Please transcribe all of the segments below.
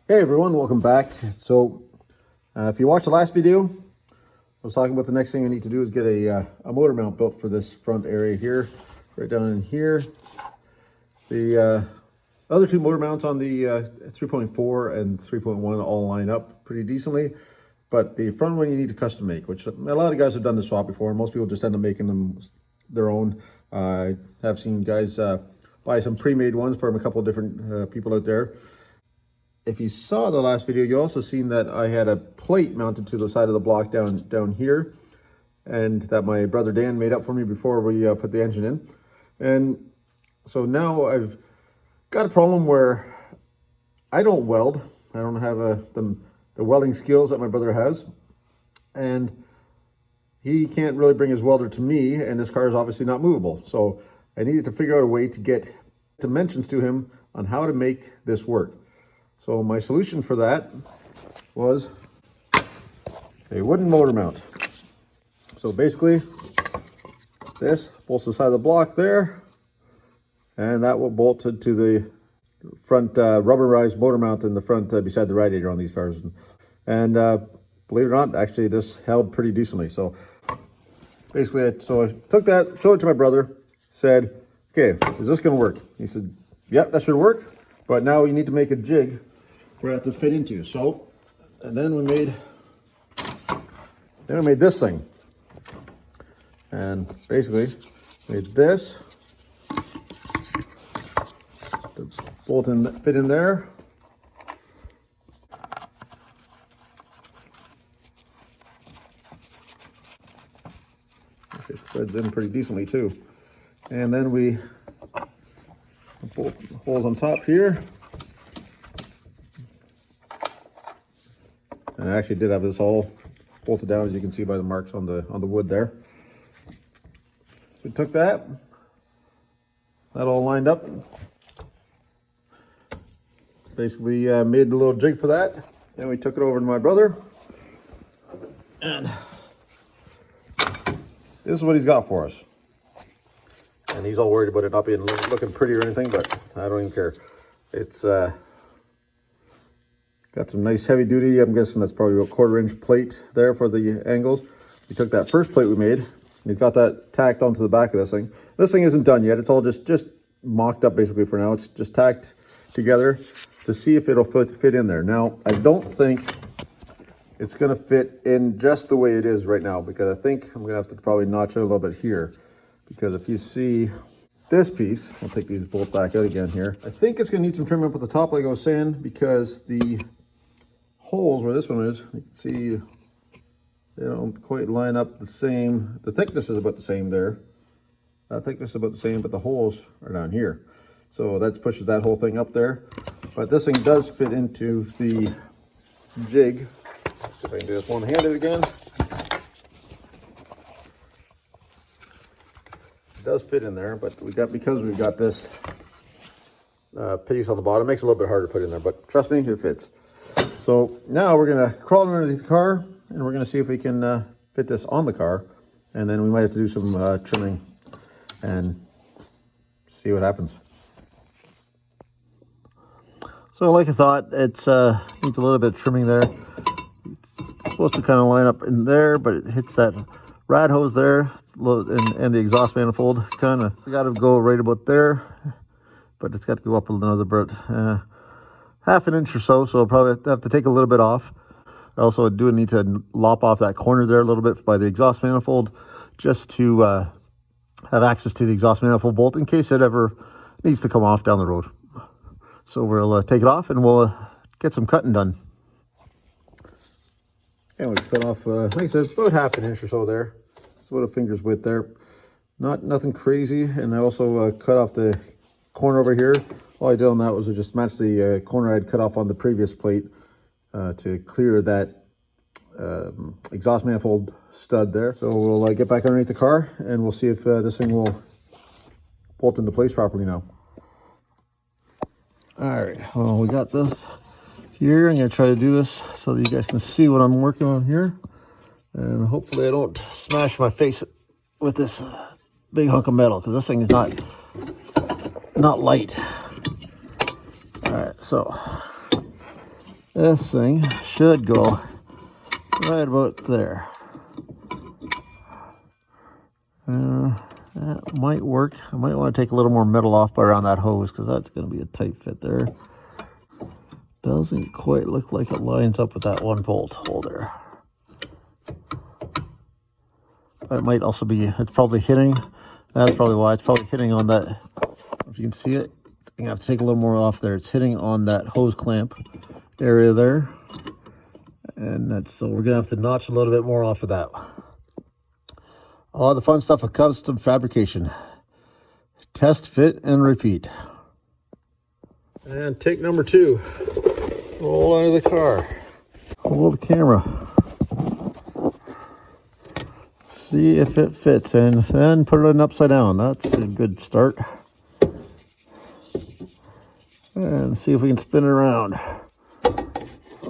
Hey everyone, welcome back. So if you watched the last video, I was talking about the next thing I need to do is get a motor mount built for this front area here, right down in here. The other two motor mounts on the 3.4 and 3.1 all line up pretty decently, but the front one you need to custom make, which a lot of guys have done this swap before, and most people just end up making them their own. I have seen guys buy some pre-made ones from a couple of different people out there. If you saw the last video, you also seen that I had a plate mounted to the side of the block down here, and that my brother Dan made up for me before we put the engine in. And so now I've got a problem where I don't weld. I don't have the welding skills that my brother has, and he can't really bring his welder to me, and this car is obviously not movable. So I needed to figure out a way to get dimensions to him on how to make this work. So my solution for that was a wooden motor mount. So basically, this bolts to the side of the block there, and that will bolt to the front rubberized motor mount in the front beside the radiator on these cars. And believe it or not, actually this held pretty decently. So basically, I took that, showed it to my brother, said, okay, is this gonna work? He said, yeah, that should work, but now you need to make a jig for it to fit into. So, and then we made this thing, and basically made this to bolt in, fit in there. It threads in pretty decently too. And then we bolt holes on top here. And I actually did have this all bolted down, as you can see by the marks on the wood there. So we took that all lined up. Basically made a little jig for that. Then we took it over to my brother, and this is what he's got for us. And he's all worried about it not being looking pretty or anything, but I don't even care. It's got some nice heavy duty. I'm guessing that's probably a 1/4 inch plate there for the angles. We took that first plate we made, and we got that tacked onto the back of this thing. This thing isn't done yet. It's all just mocked up basically for now. It's just tacked together to see if it'll fit in there. Now, I don't think it's gonna fit in just the way it is right now, because I think I'm gonna have to probably notch it a little bit here. Because if you see this piece, I'll take these bolts back out again here. I think it's gonna need some trim up at the top, like I was saying, because the holes where this one is, you can see they don't quite line up the same. The thickness is about the same there. That thickness is about the same, but the holes are down here. So that pushes that whole thing up there. But this thing does fit into the jig. Let's see if I can do this one-handed again. It does fit in there, but because we've got this piece on the bottom, it makes it a little bit harder to put in there, but trust me, it fits. So now we're gonna crawl underneath the car, and we're gonna see if we can fit this on the car, and then we might have to do some trimming and see what happens. So like I thought, it's needs a little bit of trimming there. It's supposed to kind of line up in there, but it hits that rad hose there, and the exhaust manifold kind of got to go right about there, but it's got to go up another bit, half an inch or so. So I'll probably have to take a little bit off. I also do need to lop off that corner there a little bit by the exhaust manifold, just to have access to the exhaust manifold bolt in case it ever needs to come off down the road. So we'll take it off and we'll get some cutting done. And we cut off, like I said, about half an inch or so there. It's about a finger's width there. Nothing crazy. And I also cut off the corner over here. All I did on that was I just matched the corner I'd cut off on the previous plate to clear that exhaust manifold stud there. So we'll get back underneath the car, and we'll see if this thing will bolt into place properly now. All right, well, we got this here. I'm gonna try to do this so that you guys can see what I'm working on here, and hopefully I don't smash my face with this big hunk of metal, because this thing is not light. All right, so This thing should go right about there. That might work. I might want to take a little more metal off around that hose because that's going to be a tight fit there. Doesn't quite look like it lines up with that one bolt hole there. It might also be, it's probably hitting. That's probably why. It's probably hitting on that. If you can see it, I'm going to have to take a little more off there. It's hitting on that hose clamp area there. And that's, so we're going to have to notch a little bit more off of that. All the fun stuff of custom fabrication. Test, fit, and repeat. And take number 2. Roll out of the car. Hold the camera. See if it fits, and then put it in upside down. That's a good start. And see if we can spin it around.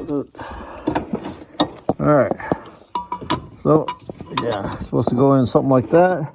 All right. So, yeah, it's supposed to go in something like that.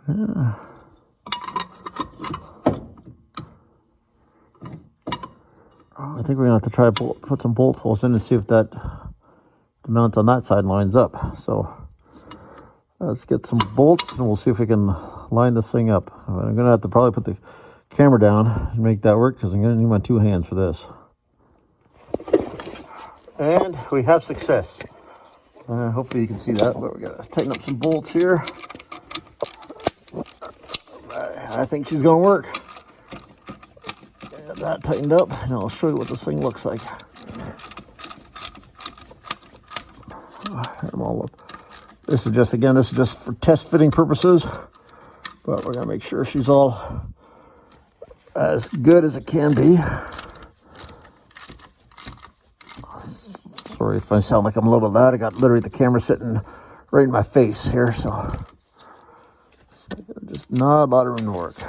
Yeah. I think we're gonna have to try to put some bolt holes in and see if that the mount on that side lines up. So let's get some bolts and we'll see if we can line this thing up. I'm gonna have to probably put the camera down and make that work because I'm gonna need my 2 hands for this. And we have success. Hopefully you can see that, but we gotta tighten up some bolts here. I think she's gonna work. Get that tightened up, and I'll show you what this thing looks like. This is just, again, this is just for test fitting purposes, but we're gonna make sure she's all as good as it can be. Sorry if I sound like I'm a little bit loud. I got literally the camera sitting right in my face here, so just not a lot of room to work.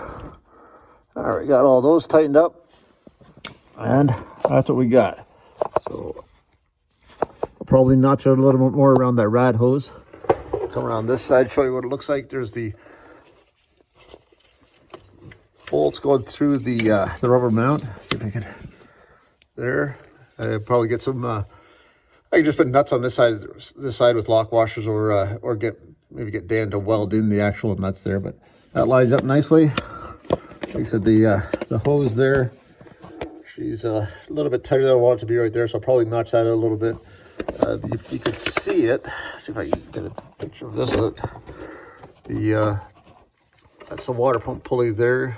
All right, got all those tightened up, and that's what we got. So I'll probably notch out a little bit more around that rad hose. Come around this side, show you what it looks like. There's the bolts going through the rubber mount. See if I can, there. I probably get some. I can just put nuts on this side with lock washers, or maybe get Dan to weld in the actual nuts there. But that lines up nicely. Like I said, the hose there, she's a little bit tighter than I want it to be right there, so I'll probably notch that out a little bit. If you could see it, see if I can get a picture of this. That's the water pump pulley there.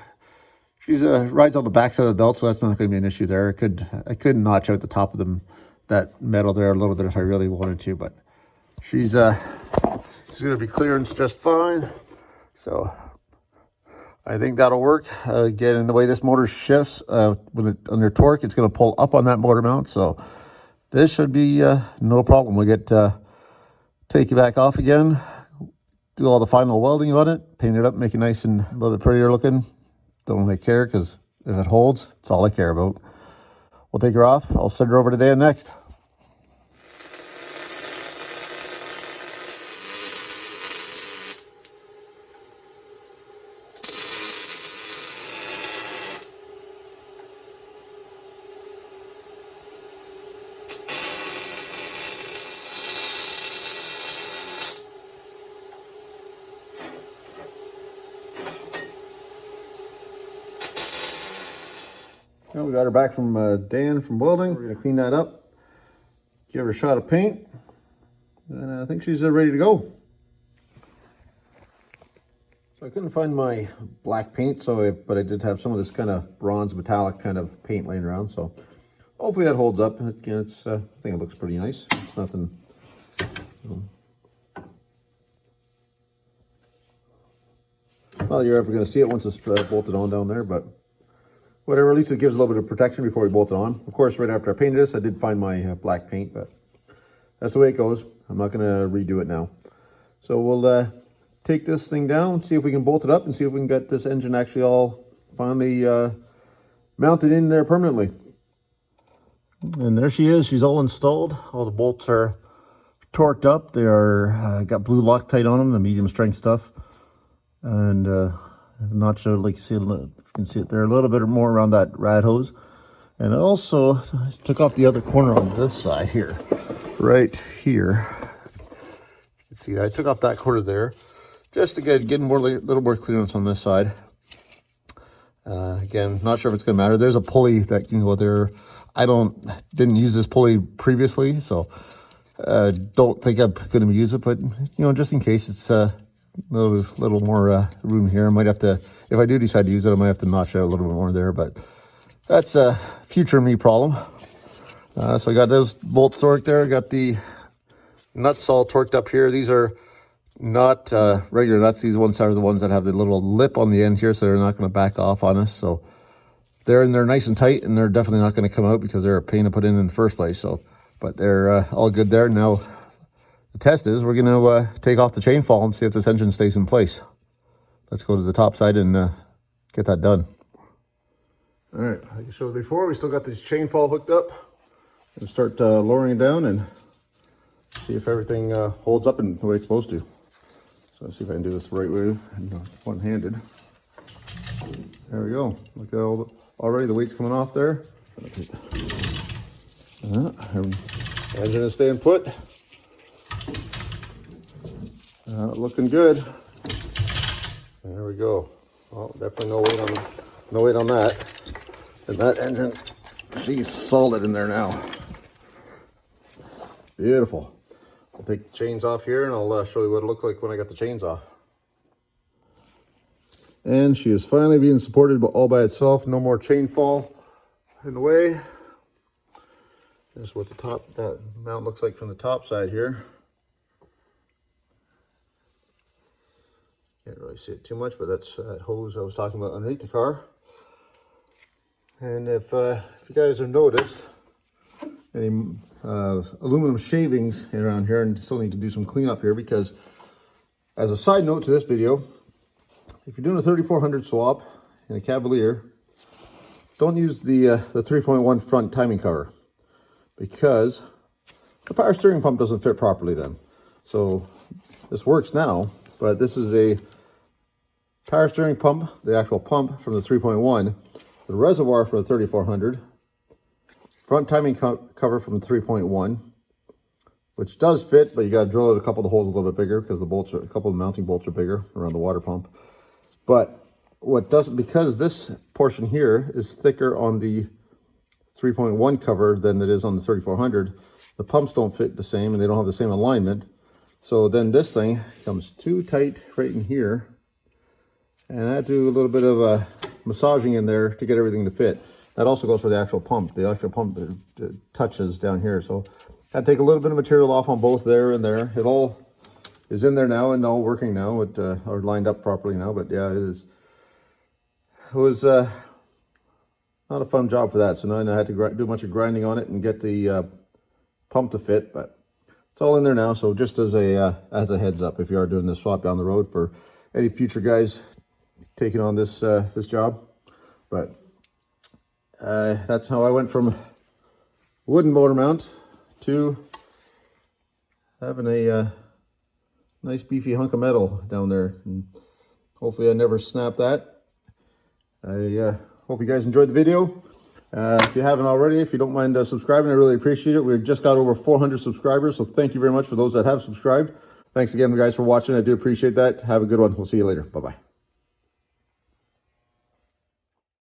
She's rides on the back side of the belt, so that's not going to be an issue there. I could notch out the top of them, that metal there a little bit if I really wanted to, but she's going to be clearance just fine. So I think that'll work. Again, in the way this motor shifts with it under torque, it's going to pull up on that motor mount. So this should be no problem. We'll get take it back off again, do all the final welding on it, paint it up, make it nice and a little bit prettier looking. Don't really care, because if it holds, it's all I care about. We'll take her off. I'll send her over to Dan next. Well, we got her back from Dan from welding. We're going to clean that up, give her a shot of paint, and I think she's ready to go. So I couldn't find my black paint, but I did have some of this kind of bronze metallic kind of paint laying around. So hopefully that holds up. Again, I think it looks pretty nice. It's nothing. Well, you're ever going to see it once it's bolted on down there, but whatever, at least it gives a little bit of protection before we bolt it on. Of course, right after I painted this, I did find my black paint, but that's the way it goes. I'm not going to redo it now. So we'll take this thing down, see if we can bolt it up, and see if we can get this engine actually all finally mounted in there permanently. And there she is. She's all installed. All the bolts are torqued up. They are got blue Loctite on them, the medium strength stuff. And Not sure, like you see, if you can see it there, a little bit more around that rad hose. And also, I took off the other corner on this side here, right here. You can see I took off that corner there, just to get more, little more clearance on this side. Again, not sure if it's going to matter. There's a pulley that can go there. I didn't use this pulley previously, so don't think I'm going to use it. But just in case, it's a little more room here. I might have to, if I do decide to use it, I might have to notch out a little bit more there. But that's a future me problem. So I got those bolts torqued there. I got the nuts all torqued up here. These are not regular nuts. These ones are the ones that have the little lip on the end here, so they're not going to back off on us. So they're nice and tight, and they're definitely not going to come out because they're a pain to put in the first place. So, but they're all good there. Now the test is we're going to take off the chain fall and see if this engine stays in place. Let's go to the top side and get that done. All right, like I showed before, we still got this chain fall hooked up. We'll start lowering it down and see if everything holds up in the way it's supposed to. So let's see if I can do this the right way and one-handed. There we go. Look at already the weight's coming off there. Engine is staying put. Looking good. There we go. Well, definitely no weight on that. And that engine, she's solid in there now. Beautiful. I'll take the chains off here and I'll show you what it looks like when I got the chains off. And she is finally being supported all by itself. No more chain fall in the way. This is what that mount looks like from the top side here. Can't really see it too much, but that's that hose I was talking about underneath the car. And if you guys have noticed any aluminum shavings around here, and still need to do some cleanup here, because as a side note to this video, if you're doing a 3400 swap in a Cavalier, don't use the 3.1 front timing cover, because the power steering pump doesn't fit properly then. So this works now, but this is a power steering pump, the actual pump from the 3.1, the reservoir for the 3400, front timing cover from the 3.1, which does fit, but you got to drill it a couple of the holes a little bit bigger because a couple of mounting bolts are bigger around the water pump. But what doesn't, because this portion here is thicker on the 3.1 cover than it is on the 3400, the pumps don't fit the same and they don't have the same alignment. So then this thing comes too tight right in here, and I had to do a little bit of massaging in there to get everything to fit. That also goes for the actual pump. The actual pump touches down here. So I had to take a little bit of material off on both there and there. It all is in there now and all working now. It are lined up properly now. But yeah, it was not a fun job for that. So now I had to do a bunch of grinding on it and get the pump to fit. But it's all in there now. So just as a heads up, if you are doing this swap down the road for any future guys taking on this this job. But that's how I went from wooden motor mount to having a nice beefy hunk of metal down there. And hopefully I never snap that. I hope you guys enjoyed the video. If you haven't already, if you don't mind subscribing, I really appreciate it. We've just got over 400 subscribers, so thank you very much for those that have subscribed. Thanks again, guys, for watching. I do appreciate that. Have a good one. We'll see you later. Bye-bye.